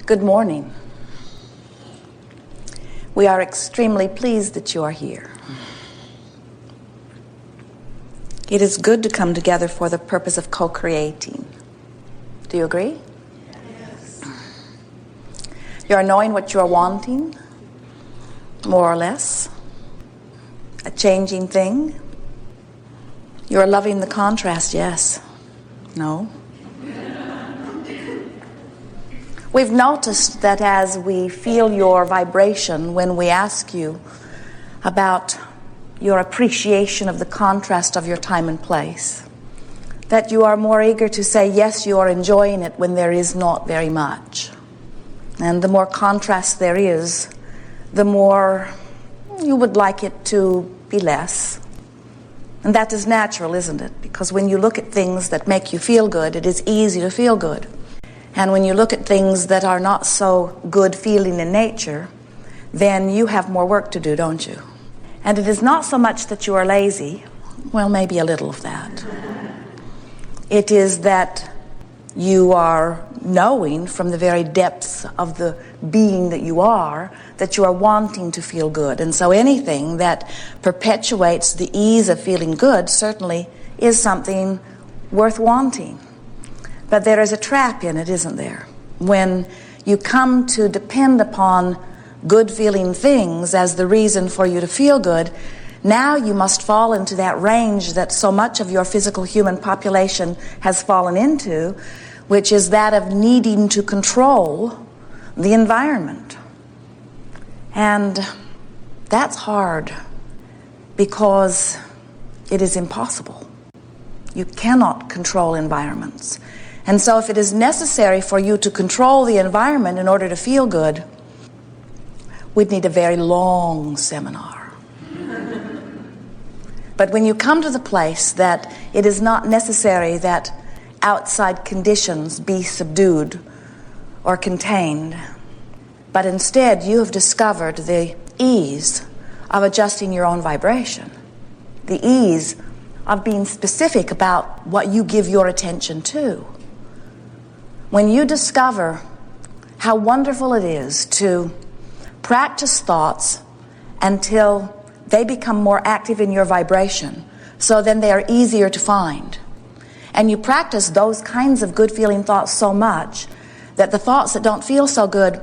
Good morning. We are extremely pleased that you are here. It is good to come together for the purpose of co-creating. Do you agree? Yes. You are knowing what you are wanting, more or less. A changing thing. You are loving the contrast, yes. No. We've noticed that as we feel your vibration, when we ask you about your appreciation of the contrast of your time and place, that you are more eager to say, yes, you are enjoying it when there is not very much. And the more contrast there is, the more you would like it to be less. And that is natural, isn't it? Because when you look at things that make you feel good, it is easy to feel good. And when you look at things that are not so good feeling in nature, then you have more work to do, don't you? And it is not so much that you are lazy, well, maybe a little of that. It is that you are knowing from the very depths of the being that you are wanting to feel good. And so anything that perpetuates the ease of feeling good certainly is something worth wanting. But there is a trap in it, isn't there? When you come to depend upon good feeling things as the reason for you to feel good, now you must fall into that range that so much of your physical human population has fallen into, which is that of needing to control the environment. And that's hard because it is impossible. You cannot control environments. And so if it is necessary for you to control the environment in order to feel good, we'd need a very long seminar. But when you come to the place that it is not necessary that outside conditions be subdued or contained, but instead you have discovered the ease of adjusting your own vibration, the ease of being specific about what you give your attention to. When you discover how wonderful it is to practice thoughts until they become more active in your vibration, so then they are easier to find. And you practice those kinds of good feeling thoughts so much that the thoughts that don't feel so good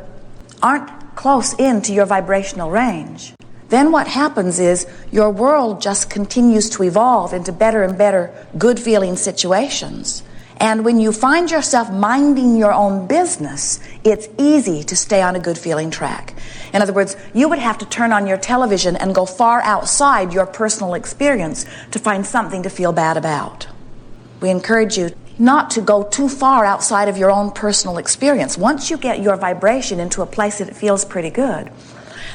aren't close into your vibrational range. Then what happens is your world just continues to evolve into better and better good feeling situations. And when you find yourself minding your own business, it's easy to stay on a good feeling track. In other words, you would have to turn on your television and go far outside your personal experience to find something to feel bad about. We encourage you not to go too far outside of your own personal experience. Once you get your vibration into a place that it feels pretty good,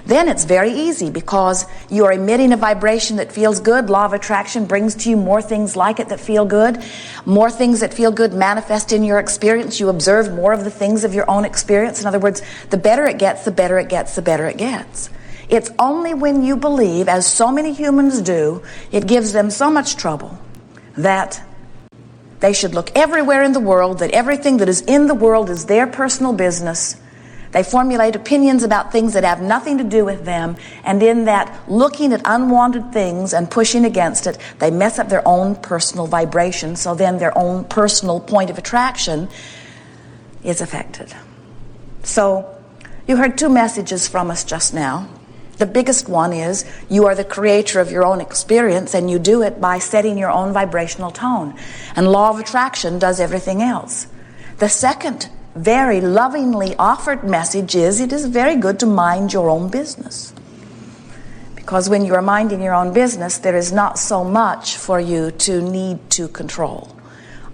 then it's very easy because you are emitting a vibration that feels good. Law of attraction brings to you more things like it that feel good. More things that feel good manifest in your experience. You observe more of the things of your own experience. In other words, the better it gets, the better it gets, the better it gets. It's only when you believe, as so many humans do, it gives them so much trouble that they should look everywhere in the world, that everything that is in the world is their personal business. They formulate opinions about things that have nothing to do with them, and in that looking at unwanted things and pushing against it, they mess up their own personal vibration, so then their own personal point of attraction is affected. So you heard two messages from us just now. The biggest one is you are the creator of your own experience, and you do it by setting your own vibrational tone. And law of attraction does everything else. The second very lovingly offered message is it is very good to mind your own business. Because when you are minding your own business, there is not so much for you to need to control.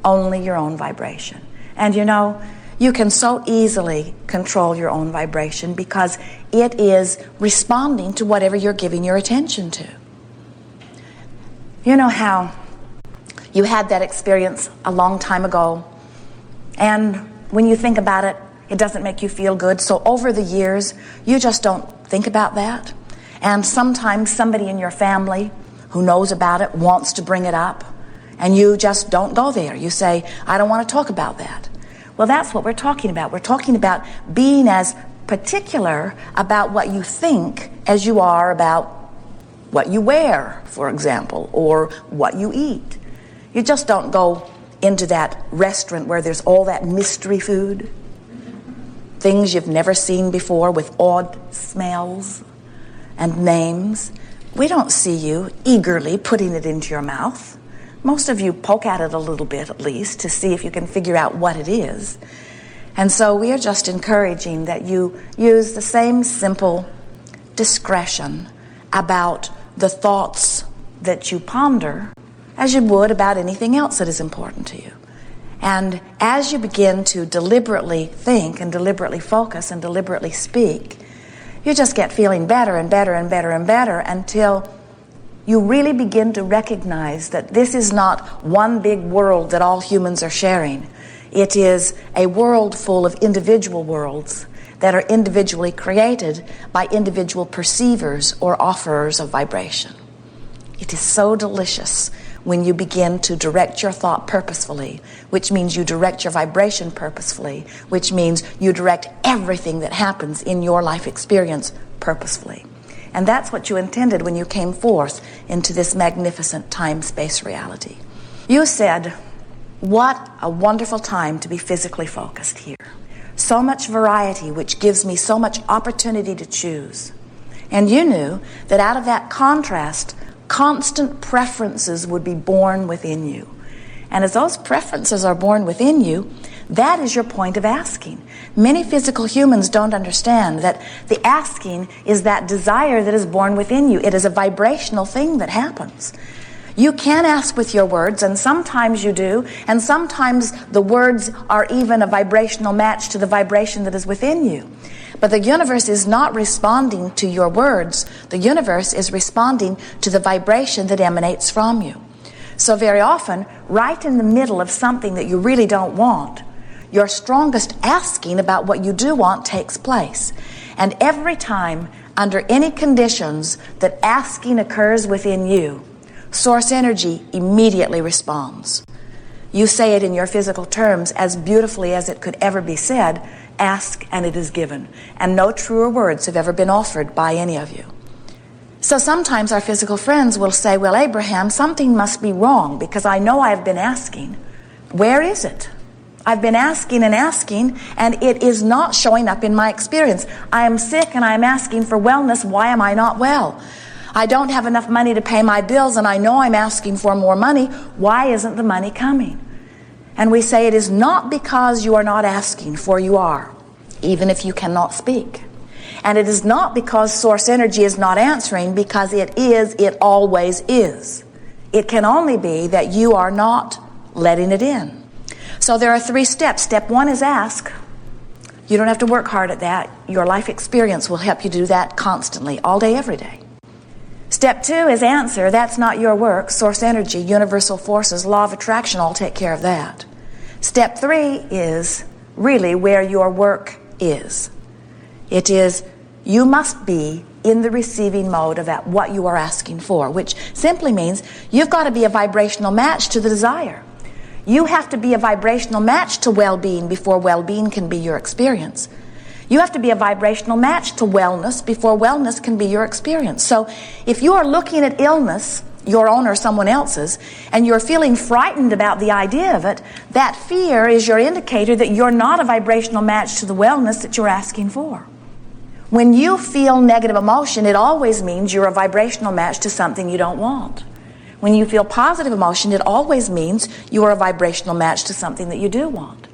Only your own vibration. And you know, you can so easily control your own vibration because it is responding to whatever you're giving your attention to. You know how you had that experience a long time ago, and when you think about it, it doesn't make you feel good. So over the years, you just don't think about that. And sometimes somebody in your family who knows about it wants to bring it up, and you just don't go there. You say, I don't want to talk about that. Well, that's what we're talking about. We're talking about being as particular about what you think as you are about what you wear, for example, or what you eat. You just don't go into that restaurant where there's all that mystery food, things you've never seen before with odd smells and names. We don't see you eagerly putting it into your mouth. Most of you poke at it a little bit at least to see if you can figure out what it is. And so we are just encouraging that you use the same simple discretion about the thoughts that you ponder as you would about anything else that is important to you. And as you begin to deliberately think and deliberately focus and deliberately speak, you just get feeling better and better and better and better until you really begin to recognize that this is not one big world that all humans are sharing. It is a world full of individual worlds that are individually created by individual perceivers or offerers of vibration. It is so delicious when you begin to direct your thought purposefully, which means you direct your vibration purposefully, which means you direct everything that happens in your life experience purposefully. And that's what you intended when you came forth into this magnificent time-space reality. You said, what a wonderful time to be physically focused here. So much variety, which gives me so much opportunity to choose. And you knew that out of that contrast, constant preferences would be born within you. And as those preferences are born within you, that is your point of asking. Many physical humans don't understand that the asking is that desire that is born within you. It is a vibrational thing that happens. You can ask with your words, and sometimes you do, and sometimes the words are even a vibrational match to the vibration that is within you. But the universe is not responding to your words. The universe is responding to the vibration that emanates from you. So very often, right in the middle of something that you really don't want, your strongest asking about what you do want takes place. And every time, under any conditions that asking occurs within you, source energy immediately responds. You say it in your physical terms as beautifully as it could ever be said, ask and it is given. And no truer words have ever been offered by any of you. So sometimes our physical friends will say, well, Abraham, something must be wrong because I know I've been asking. Where is it? I've been asking and asking, and it is not showing up in my experience. I am sick and I am asking for wellness. Why am I not well? I don't have enough money to pay my bills, and I know I'm asking for more money. Why isn't the money coming? And we say it is not because you are not asking, for you are, even if you cannot speak. And it is not because source energy is not answering, because it always is. It can only be that you are not letting it in. So there are 3 steps. Step 1 is ask. You don't have to work hard at that. Your life experience will help you do that constantly, all day, every day. Step 2 is answer. That's not your work. Source energy, universal forces, law of attraction all take care of that. Step 3 is really where your work is. It is you must be in the receiving mode of what you are asking for, which simply means you've got to be a vibrational match to the desire. You have to be a vibrational match to well-being before well-being can be your experience. You have to be a vibrational match to wellness before wellness can be your experience. So if you are looking at illness, your own or someone else's, and you're feeling frightened about the idea of it, that fear is your indicator that you're not a vibrational match to the wellness that you're asking for. When you feel negative emotion, it always means you're a vibrational match to something you don't want. When you feel positive emotion, it always means you are a vibrational match to something that you do want.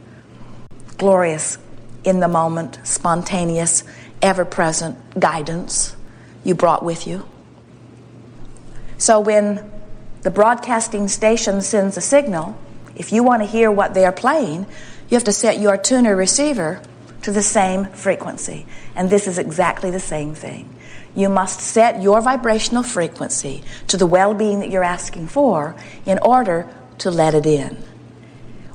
Glorious, in the moment, spontaneous, ever-present guidance you brought with you. So when the broadcasting station sends a signal, if you want to hear what they are playing, you have to set your tuner receiver to the same frequency. And this is exactly the same thing. You must set your vibrational frequency to the well-being that you're asking for in order to let it in.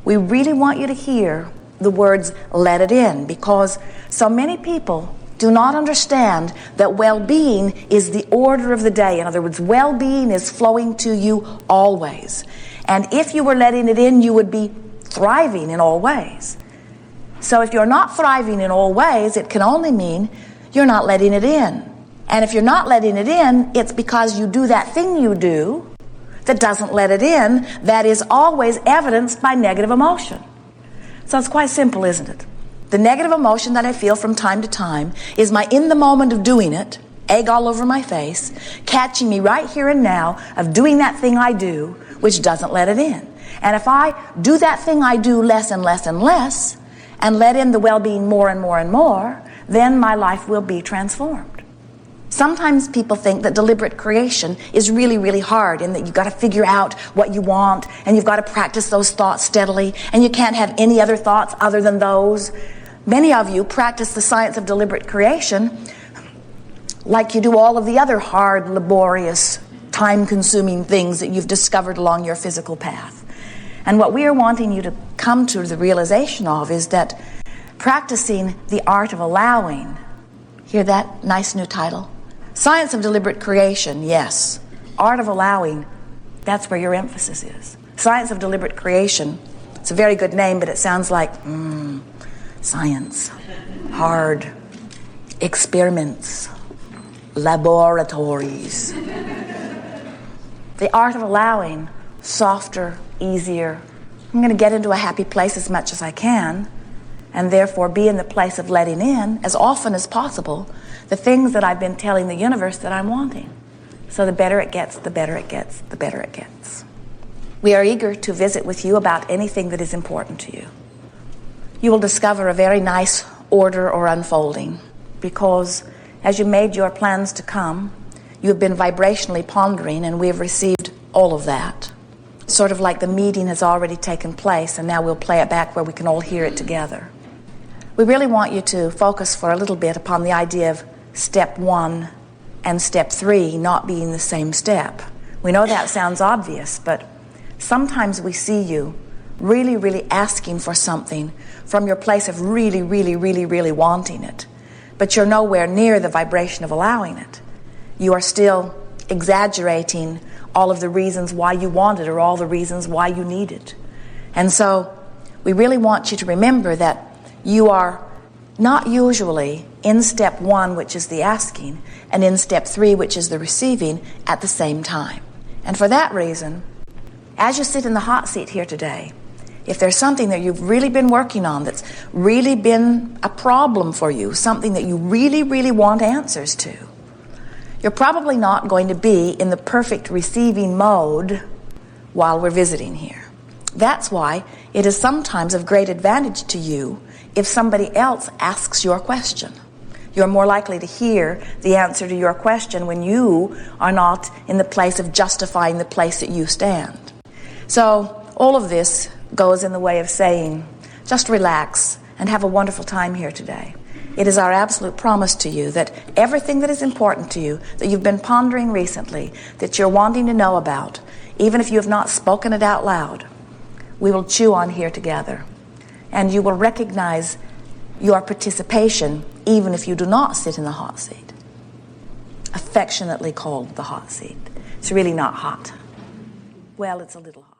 We really want you to hear the words let it in, because so many people do not understand that well-being is the order of the day. In other words, well-being is flowing to you always. And if you were letting it in, you would be thriving in all ways. So if you're not thriving in all ways, it can only mean you're not letting it in. And if you're not letting it in, it's because you do that thing you do that doesn't let it in, that is always evidenced by negative emotion. So it's quite simple, isn't it? The negative emotion that I feel from time to time is my in the moment of doing it, egg all over my face, catching me right here and now of doing that thing I do, which doesn't let it in. And if I do that thing I do less and less and less, and let in the well-being more and more and more, then my life will be transformed. Sometimes people think that deliberate creation is really, really hard, and that you've got to figure out what you want, and you've got to practice those thoughts steadily, and you can't have any other thoughts other than those. Many of you practice the science of deliberate creation like you do all of the other hard, laborious, time-consuming things that you've discovered along your physical path. And what we are wanting you to come to the realization of is that practicing the art of allowing, hear that nice new title? Science of deliberate creation, yes. Art of allowing, that's where your emphasis is. Science of deliberate creation, it's a very good name, but it sounds like, science, hard, experiments, laboratories. The art of allowing, softer, easier. I'm going to get into a happy place as much as I can, and therefore be in the place of letting in as often as possible the things that I've been telling the universe that I'm wanting. So the better it gets, the better it gets, the better it gets. We are eager to visit with you about anything that is important to you. You will discover a very nice order or unfolding, because as you made your plans to come, you have been vibrationally pondering, and we have received all of that. Sort of like the meeting has already taken place, and now we'll play it back where we can all hear it together. We really want you to focus for a little bit upon the idea of step 1 and step 3 not being the same step. We know that sounds obvious, but sometimes we see you really, really asking for something from your place of really, really, really, really wanting it, but you're nowhere near the vibration of allowing it. You are still exaggerating all of the reasons why you want it, or all the reasons why you need it. And so we really want you to remember that you are not usually in step 1, which is the asking, and in step 3, which is the receiving, at the same time. And for that reason, as you sit in the hot seat here today, if there's something that you've really been working on that's really been a problem for you, something that you really, really want answers to, you're probably not going to be in the perfect receiving mode while we're visiting here. That's why it is sometimes of great advantage to you if somebody else asks your question. You're more likely to hear the answer to your question when you are not in the place of justifying the place that you stand. So all of this goes in the way of saying, just relax and have a wonderful time here today. It is our absolute promise to you that everything that is important to you, that you've been pondering recently, that you're wanting to know about, even if you have not spoken it out loud, we will chew on here together. And you will recognize your participation even if you do not sit in the hot seat. Affectionately called the hot seat. It's really not hot. Well, it's a little hot.